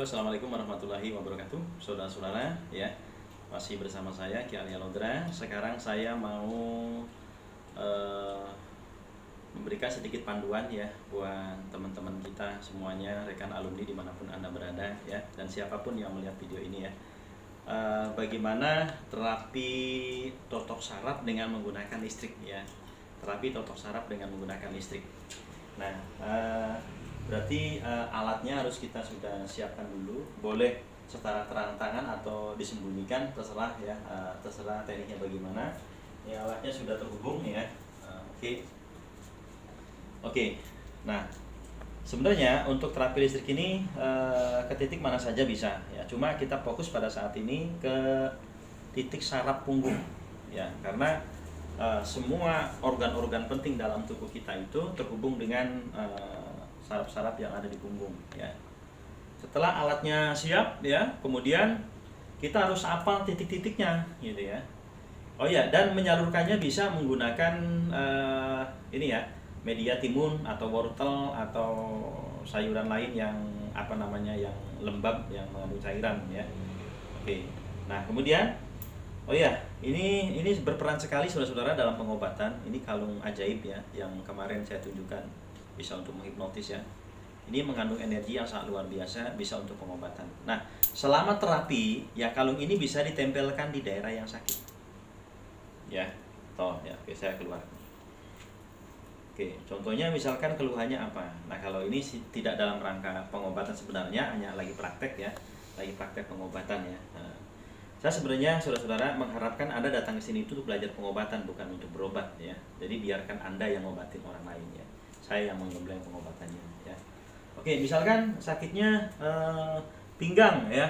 Halo, assalamualaikum warahmatullahi wabarakatuh, saudara-saudara. Ya, masih bersama saya Ki Arya Lodra. Sekarang saya mau eh, memberikan sedikit panduan ya buat teman-teman kita semuanya, rekan alumni dimanapun anda berada ya, dan siapapun yang melihat video ini ya. Bagaimana terapi totok saraf dengan menggunakan listrik ya. Terapi totok saraf dengan menggunakan listrik. Nah, berarti alatnya harus kita sudah siapkan dulu. Boleh secara terang tangan atau disembunyikan, terserah ya, terserah tekniknya bagaimana. Ya, alatnya sudah terhubung ya. Oke. Oke. Nah, sebenarnya untuk terapi listrik ini ke titik mana saja bisa ya. Cuma kita fokus pada saat ini ke titik saraf punggung ya, karena semua organ-organ penting dalam tubuh kita itu terhubung dengan saraf-saraf yang ada di punggung ya. Setelah alatnya siap ya, kemudian kita harus hafal titik-titiknya gitu ya. Oh ya, dan menyalurkannya bisa menggunakan ini ya, media timun atau wortel atau sayuran lain yang yang lembab, yang mengandung cairan ya. Oke. Nah, kemudian oh ya, ini berperan sekali saudara-saudara dalam pengobatan. Ini kalung ajaib ya, yang kemarin saya tunjukkan, bisa untuk menghipnotis ya. Ini mengandung energi yang sangat luar biasa, bisa untuk pengobatan. Nah, selama terapi ya, kalung ini bisa ditempelkan di daerah yang sakit. Ya, toh ya, oke, saya keluar. Oke, contohnya misalkan keluhannya apa? Nah, kalau ini tidak dalam rangka pengobatan sebenarnya, hanya lagi praktek ya, lagi praktek pengobatan ya. Nah, saya sebenarnya saudara-saudara mengharapkan Anda datang ke sini itu untuk belajar pengobatan, bukan untuk berobat ya. Jadi biarkan Anda yang ngobatin orang lain ya. Saya yang menggembleng pengobatannya ya. Oke, misalkan sakitnya pinggang ya.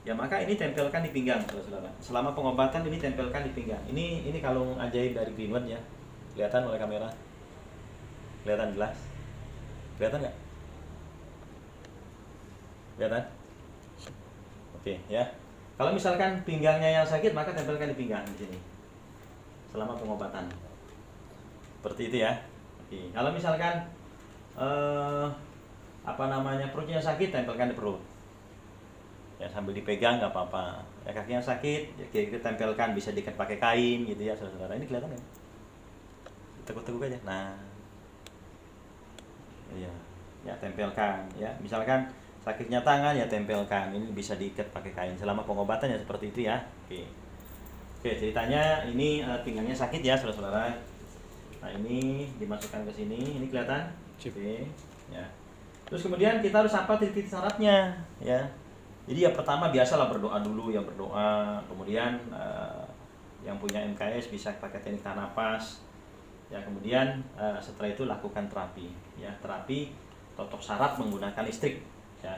Ya, maka ini tempelkan di pinggang saudara-saudara. Selama pengobatan ini tempelkan di pinggang. Ini kalung ajaib dari Greenwood ya. Kelihatan oleh kamera? Kelihatan jelas? Kelihatan nggak? Kelihatan? Oke ya. Kalau misalkan pinggangnya yang sakit, maka tempelkan di pinggang di sini selama pengobatan. Seperti itu ya. Oke. Kalau misalkan perutnya sakit, tempelkan di perut. Ya, sambil dipegang nggak apa-apa. Ya, kakinya sakit, ya kita tempelkan, bisa diikat pakai kain gitu ya, saudara-saudara. Ini kelihatan ya? Teguk-teguk aja. Nah, iya. Ya, tempelkan ya. Misalkan sakitnya tangan, ya tempelkan. Ini bisa diikat pakai kain. Selama pengobatan ya seperti itu ya. Oke. Oke, ceritanya ini pinggangnya sakit ya, saudara-saudara. Nah, ini dimasukkan ke sini. Ini kelihatan? Oke, ya. Terus kemudian kita harus apa titik syaratnya ya. Jadi ya pertama biasalah berdoa dulu, yang berdoa. Kemudian yang punya MKS bisa pakai teknik tahan napas. Ya, kemudian setelah itu lakukan terapi ya, terapi totok saraf menggunakan listrik ya.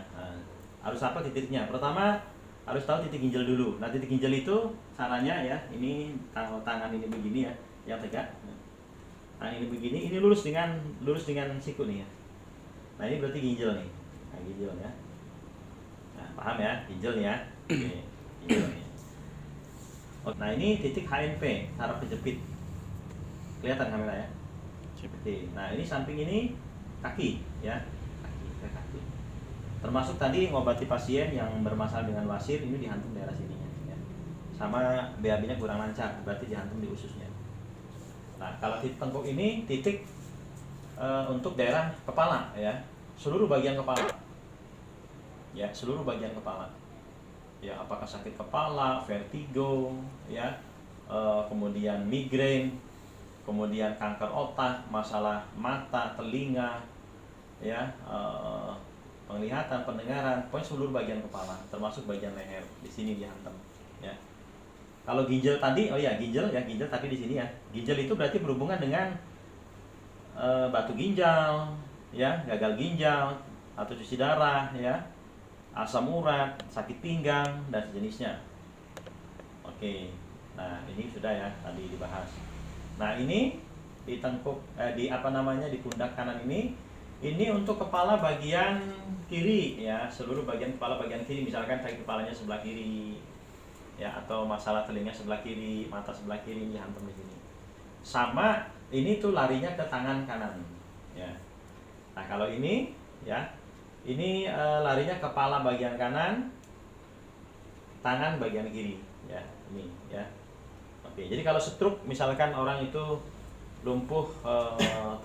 Harus apa titiknya? Pertama harus tahu titik ginjal dulu. Nah, titik ginjal itu caranya ya, ini tangan ini begini ya, yang tegak. Nah, ini begini, ini lurus dengan siku nih ya. Nah, ini berarti ginjal nih. Nah, ginjal ya. Nah, paham ya, ginjal ya. Oke, ginjal nih. Nah, ini titik HNP, saraf kejepit. Kelihatan kamera ya? Oke. Nah, ini samping ini kaki ya. Kaki. Termasuk tadi ngobati pasien yang bermasalah dengan wasir, ini dihantam daerah sini ya. Sama BAB-nya kurang lancar, berarti dihantam di ususnya. Nah, kalau titik tengkuk ini titik untuk daerah kepala ya, seluruh bagian kepala. Ya, seluruh bagian kepala. Ya, apakah sakit kepala, vertigo, ya, kemudian migrain, kemudian kanker otak, masalah mata, telinga, ya, penglihatan, pendengaran, pokoknya seluruh bagian kepala, termasuk bagian leher, di sini dihantam. Ya. Kalau ginjal tadi, oh ya ginjal tapi di sini ya. Ginjal itu berarti berhubungan dengan batu ginjal, ya, gagal ginjal atau cuci darah, ya, asam urat, sakit pinggang dan sejenisnya. Oke, nah ini sudah ya tadi dibahas. Nah, ini di tengkuk, di pundak kanan ini untuk kepala bagian kiri ya, seluruh bagian kepala bagian kiri. Misalkan sakit kepalanya sebelah kiri, ya, atau masalah telinga sebelah kiri, mata sebelah kiri, dihantam di sini. Sama ini tuh larinya ke tangan kanan ya. Nah, kalau ini ya, Ini larinya kepala bagian kanan, tangan bagian kiri, ya ini ya. Oke, jadi kalau stroke misalkan orang itu lumpuh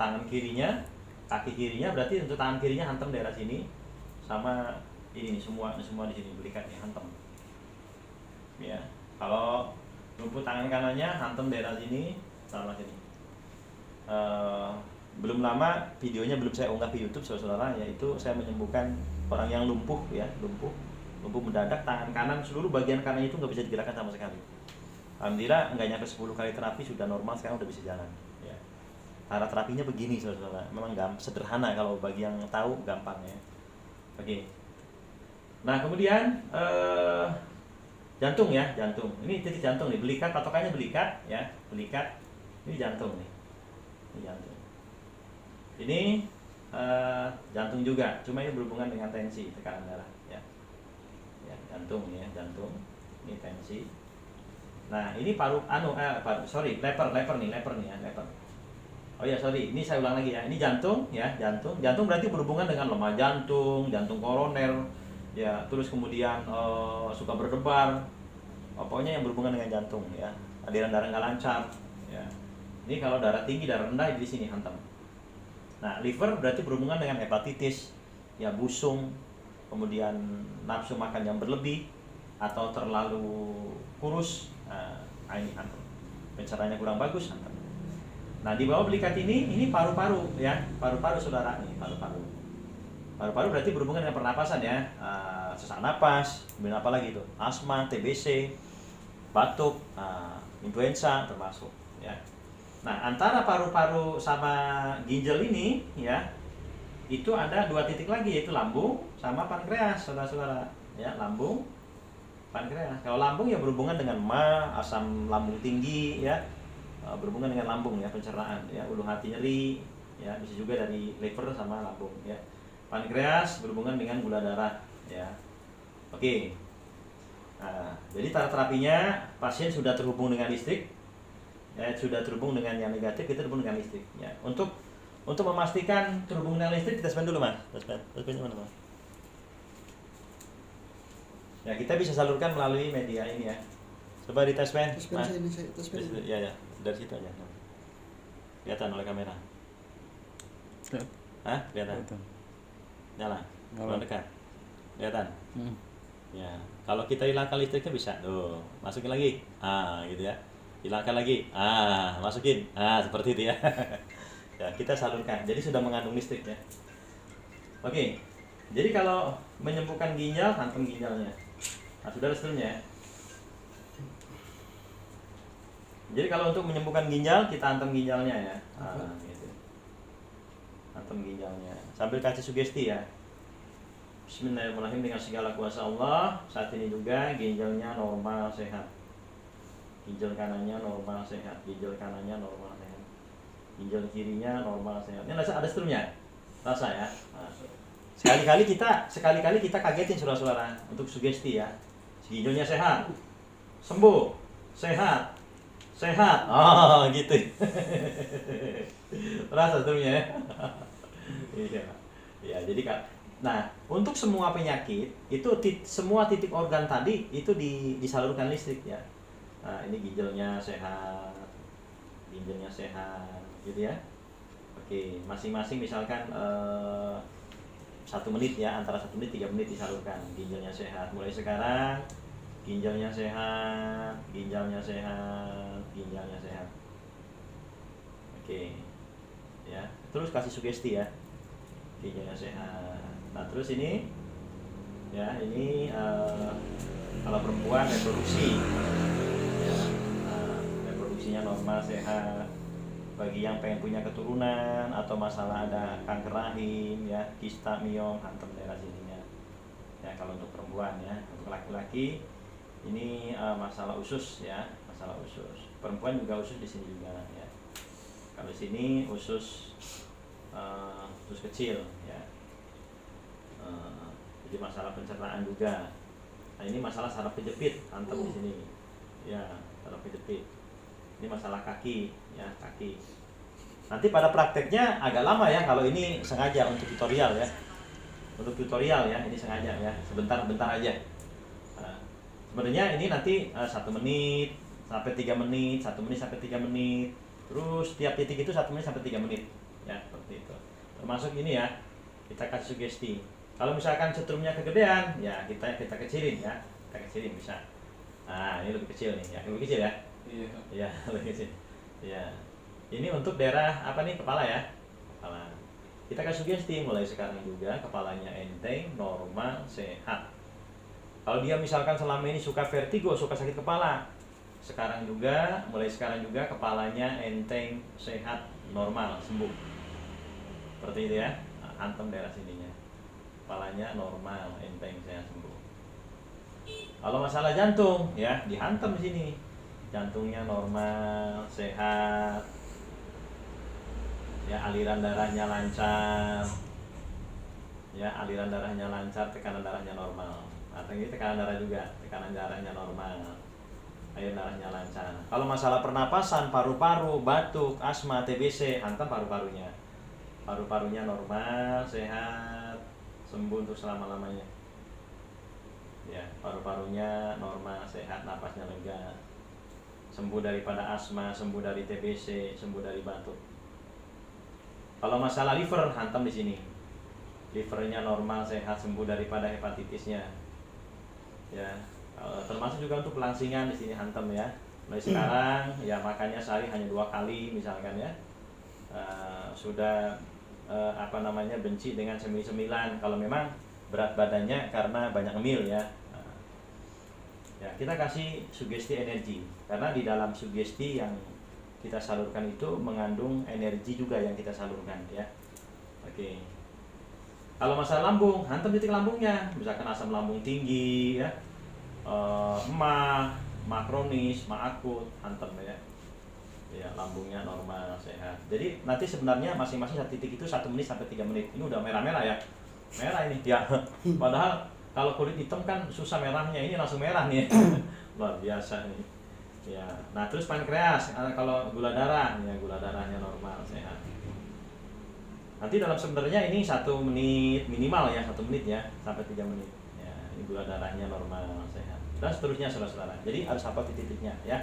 tangan kirinya, kaki kirinya, berarti untuk tangan kirinya hantam daerah sini, sama ini semua di sini belikat nih hantam. Ya, kalau lumpuh tangan kanannya hantam daerah sini sama sini. Belum lama videonya belum saya unggah ke YouTube saudara, yaitu saya menyembuhkan orang yang lumpuh ya, lumpuh mendadak tangan kanan, seluruh bagian kanan itu nggak bisa digerakkan sama sekali. Alhamdulillah nggak nyampe 10 kali terapi sudah normal, sekarang udah bisa jalan ya. Cara terapinya begini saudara, memang sederhana kalau bagi yang tahu, gampang ya. Oke. Nah kemudian jantung ya, jantung. Ini titik jantung nih, belikat, patokannya belikat ya, belikat. Ini jantung nih, ini jantung. Ini jantung juga, cuma ini berhubungan dengan tensi, tekanan darah ya. Ya jantung ya, jantung. Ini tensi. Nah ini leper nih ya, leper. Oh ya sorry, ini saya ulang lagi ya. Ini jantung ya, jantung. Jantung berarti berhubungan dengan lemah jantung, jantung koroner, ya. Terus kemudian suka berdebar. Pokoknya yang berhubungan dengan jantung ya. Aliran darah nggak lancar. Ya. Ini kalau darah tinggi, darah rendah di sini hantam. Nah liver berarti berhubungan dengan hepatitis, ya busung, kemudian nafsu makan yang berlebih atau terlalu kurus. Nah ini hantam. Pencernaan kurang bagus hantam. Nah di bawah belikat ini paru-paru ya, paru-paru saudara nih, paru-paru. Paru-paru berarti berhubungan dengan pernapasan ya, sesak napas, kemudian apa lagi itu, asma, TBC, batuk, influenza termasuk ya. Nah antara paru-paru sama ginjal ini ya, itu ada 2 titik lagi, yaitu lambung sama pankreas saudara-saudara ya, lambung, pankreas. Kalau lambung ya berhubungan dengan asam lambung tinggi ya, berhubungan dengan lambung ya, pencernaan ya, ulu hati nyeri ya, bisa juga dari liver sama lambung ya. Pankreas berhubungan dengan gula darah ya. Oke. Nah, jadi cara terapinya, pasien sudah terhubung dengan listrik ya, sudah terhubung dengan yang negatif, kita terhubung dengan listrik ya. Untuk memastikan terhubung dengan listrik, kita tespen dulu Mas. Tespennya mana Mas? Ya kita bisa salurkan melalui media ini ya. Coba di tespen. Tespen. Ya, dari situ aja. Kelihatan oleh kamera. Hah? Kelihatan. Nyala. Kalau dekat. Kelihatan. Ya. Kalau kita hilangkan listriknya bisa. Tuh, masukin lagi. Gitu ya. Hilangkan lagi. Masukin. Seperti itu ya. Ya, kita salurkan. Jadi sudah mengandung listrik ya. Oke. Jadi kalau menyembuhkan ginjal, hantam ginjalnya. Nah, sudah seterusnya ya. Jadi kalau untuk menyembuhkan ginjal, kita hantam ginjalnya ya. Gitu. Hantam ginjalnya. Sambil kasih sugesti ya. Bismillahirrahmanirrahim, dengan segala kuasa Allah. Saat ini juga ginjalnya normal sehat. Ginjal kanannya normal sehat. Ginjal kanannya normal sehat. Ginjal kirinya normal sehat. Ini ada seterusnya. Rasa ya. Sekali-kali kita kagetin saudara-saudara untuk sugesti ya. Ginjalnya sehat. Sembuh. Sehat. Gitu. Rasa seterusnya ya. Iya. Ya, jadi nah, untuk semua penyakit itu semua titik organ tadi itu disalurkan listrik ya. Nah, ini ginjalnya sehat. Gitu ya. Oke, masing-masing misalkan 1 menit ya, antara 1 menit 3 menit disalurkan. Ginjalnya sehat. Mulai sekarang ginjalnya sehat. Oke. Ya, terus kasih sugesti ya. Ginjalnya sehat. Nah, terus ini ya, ini kalau perempuan reproduksi ya, reproduksinya normal sehat. Bagi yang pengen punya keturunan atau masalah ada kanker rahim ya, kista, miom, hantam daerah sininya ya. Kalau untuk perempuan ya, untuk laki-laki ini masalah usus ya, masalah usus. Perempuan juga usus di sini juga ya. Kalau di sini usus kecil ya. Jadi masalah pencernaan juga. Nah ini masalah saraf kejepit, hantam di sini ya, saraf kejepit. Ini masalah kaki ya, kaki. Nanti pada prakteknya agak lama ya kalau ini sengaja untuk tutorial ya. untuk tutorial ya, ini sengaja ya, sebentar-bentar aja. Sebenarnya ini nanti 1 menit sampai 3 menit, 1 menit sampai 3 menit, terus tiap titik itu 1 menit sampai 3 menit ya, seperti itu. Termasuk ini ya, kita kasih sugesti. Kalau misalkan setrumnya kegedean ya kita kecilin ya, kita kecilin bisa. Nah ini lebih kecil nih ya, lebih kecil ya. Iya lebih kecil ya. Ini untuk daerah apa nih, kepala ya, kepala. Kita kasih sugesti mulai sekarang juga kepalanya enteng, normal, sehat. Kalau dia misalkan selama ini suka vertigo, suka sakit kepala, mulai sekarang juga kepalanya enteng, sehat, normal, sembuh. Seperti itu ya. Nah, hantam daerah sininya. Kepalanya normal, enteng, sehat, sembuh. Kalau masalah jantung ya, dihantam di sini. Jantungnya normal, sehat. Ya, aliran darahnya lancar. Ya, aliran darahnya lancar, tekanan darahnya normal. Atau ini tekanan darah juga, tekanan darahnya normal, air darahnya lancar. Kalau masalah pernapasan, paru-paru, batuk, asma, TBC, hantam paru-parunya. Paru-parunya normal, sehat, sembuh untuk selama-lamanya. Ya, paru-parunya normal, sehat, napasnya lega, sembuh daripada asma, sembuh dari TBC, sembuh dari batuk. Kalau masalah liver, hantam di sini. Livernya normal, sehat, sembuh daripada hepatitisnya. Ya, termasuk juga untuk pelangsingan di sini hantam ya. Mulai sekarang ya makannya sehari hanya 2 kali misalkan ya. Sudah benci dengan cemil-cemilan kalau memang berat badannya karena banyak ngemil ya. Ya, kita kasih sugesti energi karena di dalam sugesti yang kita salurkan itu mengandung energi juga yang kita salurkan ya. Oke. Kalau masalah lambung, hantam titik lambungnya, misalkan asam lambung tinggi ya, emah kronis, emah akut, hantam ya. Ya, lambungnya normal, sehat. Jadi nanti sebenarnya masing-masing satu titik itu 1 menit sampai 3 menit. Ini udah merah-merah ya. Merah ini ya. Padahal kalau kulit hitam kan susah merahnya, ini langsung merah nih. Luar biasa nih. Ya. Nah, terus pankreas, kalau gula darah, ya gula darahnya normal, sehat. Nanti dalam sebenarnya ini 1 menit minimal ya, 1 menit ya sampai 3 menit. Ya, ini gula darahnya normal, sehat. Dan seterusnya saudara-saudara. Jadi harus hafal titik-titiknya ya.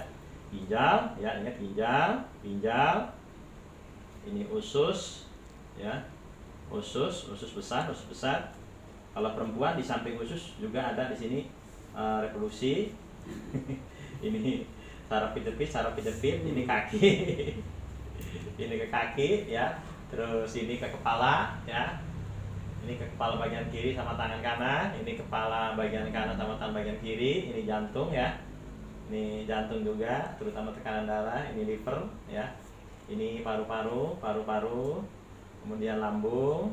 Ginjal, ya ingat ginjal. Ini usus, ya. Usus besar. Kalau perempuan di samping usus juga ada di sini reproduksi. Ini saraf pijepit, ini kaki. Ini ke kaki ya. Terus ini ke kepala ya. Ini ke kepala bagian kiri sama tangan kanan. Ini kepala bagian kanan sama tangan bagian kiri. Ini jantung ya. Ini jantung juga, terutama tekanan darah. Ini liver ya. Ini paru-paru. Kemudian lambung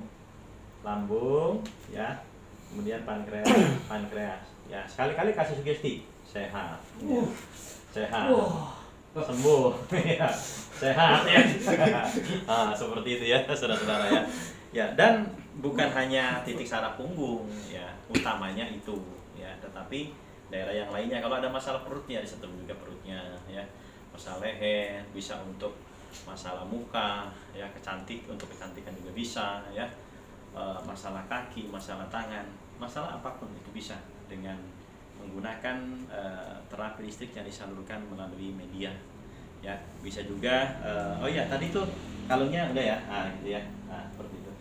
ya. Kemudian pankreas. Ya, sekali-kali kasih sugesti. Sehat. Ya. Sehat. Sembuh ya, sehat ya. Seperti itu ya saudara-saudara ya. Ya, dan bukan hanya titik saraf punggung ya, utamanya itu ya, tetapi daerah yang lainnya. Kalau ada masalah perutnya, disentuh juga perutnya ya. Masalah leher, bisa untuk masalah muka ya, untuk kecantikan juga bisa ya. Masalah kaki, masalah tangan, masalah apapun itu bisa dengan menggunakan terapi listrik yang disalurkan melalui media ya. Bisa juga oh ya tadi tuh kalungnya udah ya, gitu ya, seperti itu.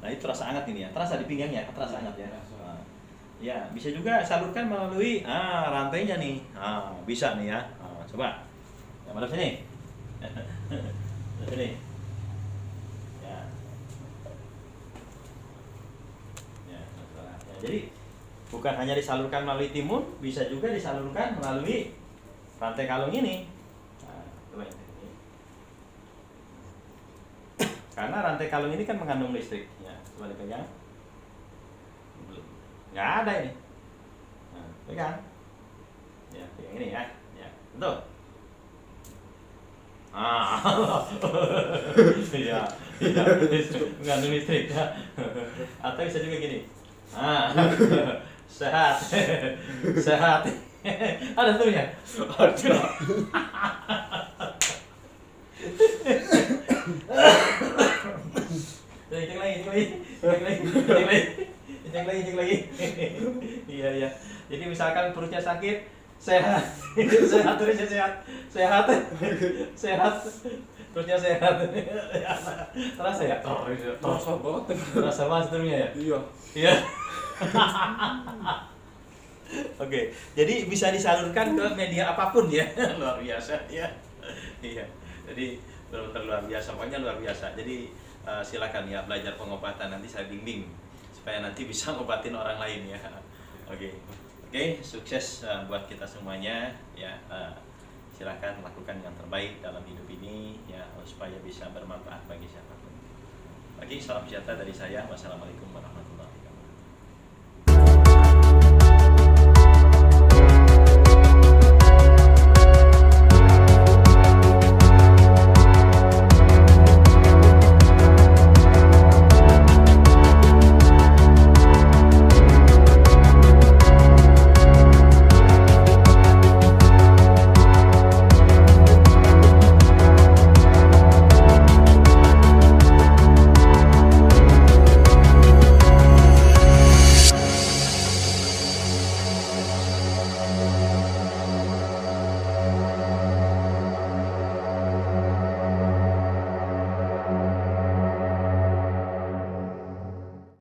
Nah itu terasa hangat ini ya, terasa di pinggangnya, terasa hangat ya. Ya bisa juga salurkan melalui rantainya nih, bisa nih ya. Coba yang mana sini. Sini ya. Ya, jadi bukan hanya disalurkan melalui timun, bisa juga disalurkan melalui rantai kalung ini. Coba ini. Karena rantai kalung ini kan mengandung listrik. Ya, coba dipegang. Nggak ada ini. Nah, pegang. Ya, pegang ini ya. Ya, betul. Iya, mengandung listrik ya. Atau bisa juga gini. Sehat. Ada tuhnya. Sedikit lagi injek lagi. Iya iya. Jadi misalkan perutnya sakit, sehat, sehat, perutnya sehat. Terasa ya? Terasa banget. Terasa banget sebenarnya ya? Iya. Iya. Oke, jadi bisa disalurkan ke media apapun ya. Luar biasa ya. Iya. Jadi benar-benar luar biasa, pokoknya luar biasa. Jadi silakan ya belajar pengobatan, nanti saya bimbing supaya nanti bisa ngobatin orang lain ya. Oke. Oke, sukses buat kita semuanya ya. Silakan lakukan yang terbaik dalam hidup ini ya supaya bisa bermanfaat bagi siapapun. Oke, salam sejahtera dari saya. Wassalamualaikum warahmatullahi wabarakatuh.